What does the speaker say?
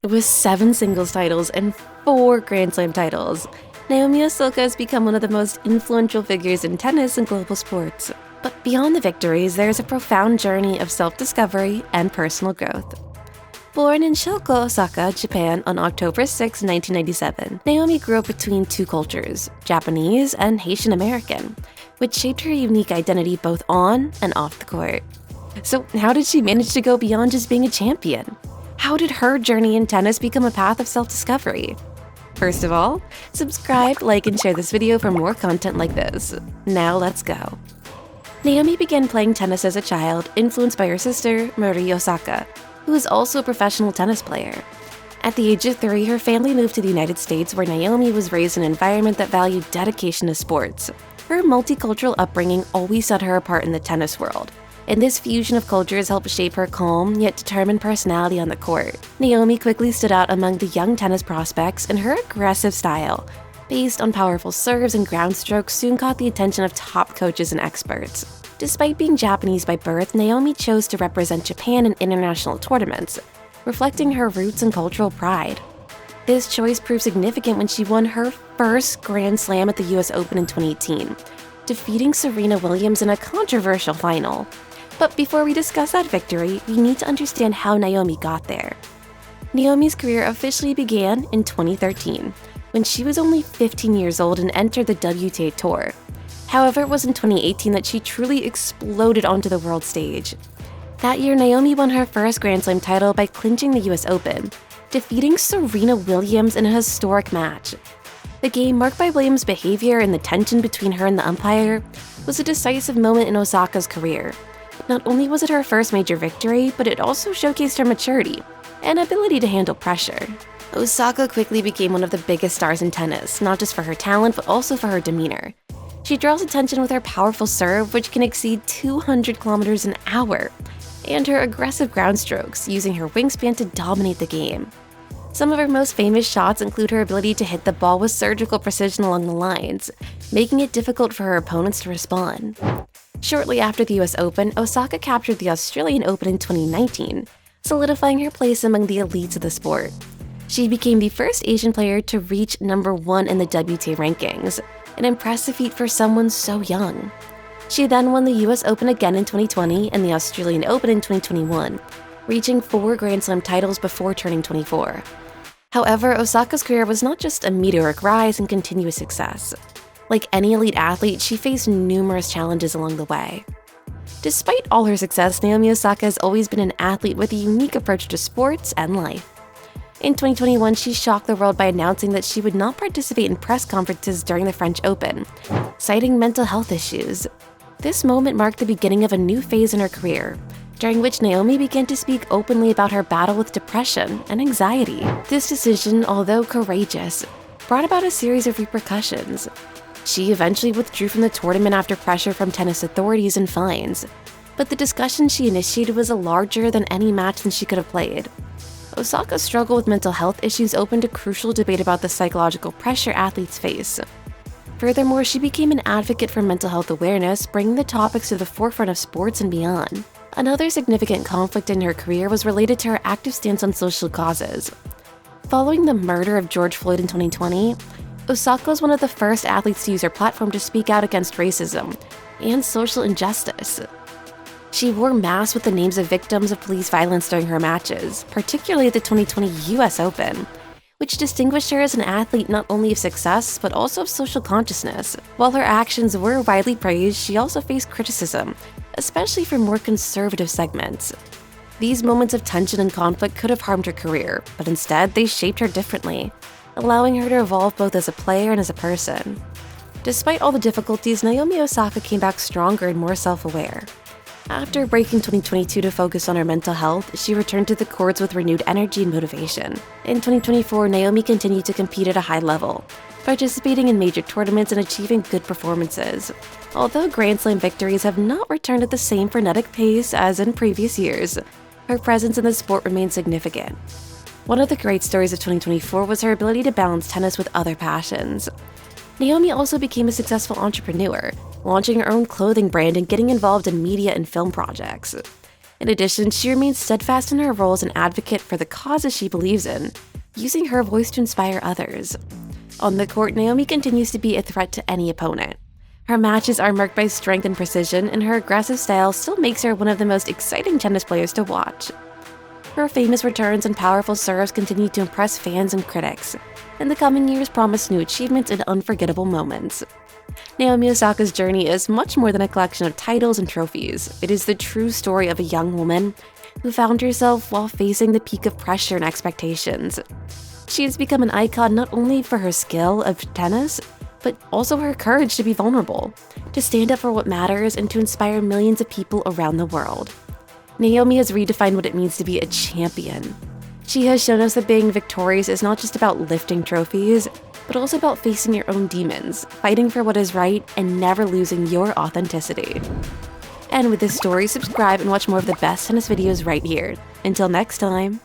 With 7 singles titles and 4 Grand Slam titles, Naomi Osaka has become one of the most influential figures in tennis and global sports. But beyond the victories, there is a profound journey of self-discovery and personal growth. Born in Shoko, Osaka, Japan on October 6, 1997, Naomi grew up between 2 cultures, Japanese and Haitian American, which shaped her unique identity both on and off the court. So how did she manage to go beyond just being a champion? How did her journey in tennis become a path of self-discovery? First of all, subscribe, like, and share this video for more content like this. Now let's go. Naomi began playing tennis as a child, influenced by her sister, Naomi Osaka, who is also a professional tennis player. At the age of 3, her family moved to the United States, where Naomi was raised in an environment that valued dedication to sports. Her multicultural upbringing always set her apart in the tennis world, and this fusion of cultures helped shape her calm yet determined personality on the court. Naomi quickly stood out among the young tennis prospects, and her aggressive style, based on powerful serves and ground strokes, soon caught the attention of top coaches and experts. Despite being Japanese by birth, Naomi chose to represent Japan in international tournaments, reflecting her roots and cultural pride. This choice proved significant when she won her first Grand Slam at the US Open in 2018, defeating Serena Williams in a controversial final. But before we discuss that victory, we need to understand how Naomi got there. Naomi's career officially began in 2013, when she was only 15 years old and entered the WTA Tour. However, it was in 2018 that she truly exploded onto the world stage. That year, Naomi won her first Grand Slam title by clinching the US Open, defeating Serena Williams in a historic match. The game, marked by Williams' behavior and the tension between her and the umpire, was a decisive moment in Osaka's career. Not only was it her first major victory, but it also showcased her maturity and ability to handle pressure. Osaka quickly became one of the biggest stars in tennis, not just for her talent, but also for her demeanor. She draws attention with her powerful serve, which can exceed 200 kilometers an hour, and her aggressive ground strokes, using her wingspan to dominate the game. Some of her most famous shots include her ability to hit the ball with surgical precision along the lines, making it difficult for her opponents to respond. Shortly after the US Open, Osaka captured the Australian Open in 2019, solidifying her place among the elites of the sport. She became the first Asian player to reach number 1 in the WTA rankings, an impressive feat for someone so young. She then won the US Open again in 2020 and the Australian Open in 2021, reaching 4 Grand Slam titles before turning 24. However, Osaka's career was not just a meteoric rise and continuous success. Like any elite athlete, she faced numerous challenges along the way. Despite all her success, Naomi Osaka has always been an athlete with a unique approach to sports and life. In 2021, she shocked the world by announcing that she would not participate in press conferences during the French Open, citing mental health issues. This moment marked the beginning of a new phase in her career, during which Naomi began to speak openly about her battle with depression and anxiety. This decision, although courageous, brought about a series of repercussions. She eventually withdrew from the tournament after pressure from tennis authorities and fines, but the discussion she initiated was larger than any match that she could have played. Osaka's struggle with mental health issues opened a crucial debate about the psychological pressure athletes face. Furthermore, she became an advocate for mental health awareness, bringing the topics to the forefront of sports and beyond. Another significant conflict in her career was related to her active stance on social causes. Following the murder of George Floyd in 2020, Osaka was one of the first athletes to use her platform to speak out against racism and social injustice. She wore masks with the names of victims of police violence during her matches, particularly at the 2020 US Open, which distinguished her as an athlete not only of success, but also of social consciousness. While her actions were widely praised, she also faced criticism, especially from more conservative segments. These moments of tension and conflict could have harmed her career, but instead they shaped her differently, allowing her to evolve both as a player and as a person. Despite all the difficulties, Naomi Osaka came back stronger and more self-aware. After a break in 2022 to focus on her mental health, she returned to the courts with renewed energy and motivation. In 2024, Naomi continued to compete at a high level, participating in major tournaments and achieving good performances. Although Grand Slam victories have not returned at the same frenetic pace as in previous years, her presence in the sport remains significant. One of the great stories of 2024 was her ability to balance tennis with other passions. Naomi also became a successful entrepreneur, launching her own clothing brand and getting involved in media and film projects. In addition, she remains steadfast in her role as an advocate for the causes she believes in, using her voice to inspire others. On the court, Naomi continues to be a threat to any opponent. Her matches are marked by strength and precision, and her aggressive style still makes her one of the most exciting tennis players to watch. Her famous returns and powerful serves continue to impress fans and critics, and the coming years promise new achievements and unforgettable moments. Naomi Osaka's journey is much more than a collection of titles and trophies. It is the true story of a young woman who found herself while facing the peak of pressure and expectations. She has become an icon not only for her skill of tennis, but also her courage to be vulnerable, to stand up for what matters, and to inspire millions of people around the world. Naomi has redefined what it means to be a champion. She has shown us that being victorious is not just about lifting trophies, but also about facing your own demons, fighting for what is right, and never losing your authenticity. And with this story, subscribe and watch more of the best tennis videos right here. Until next time.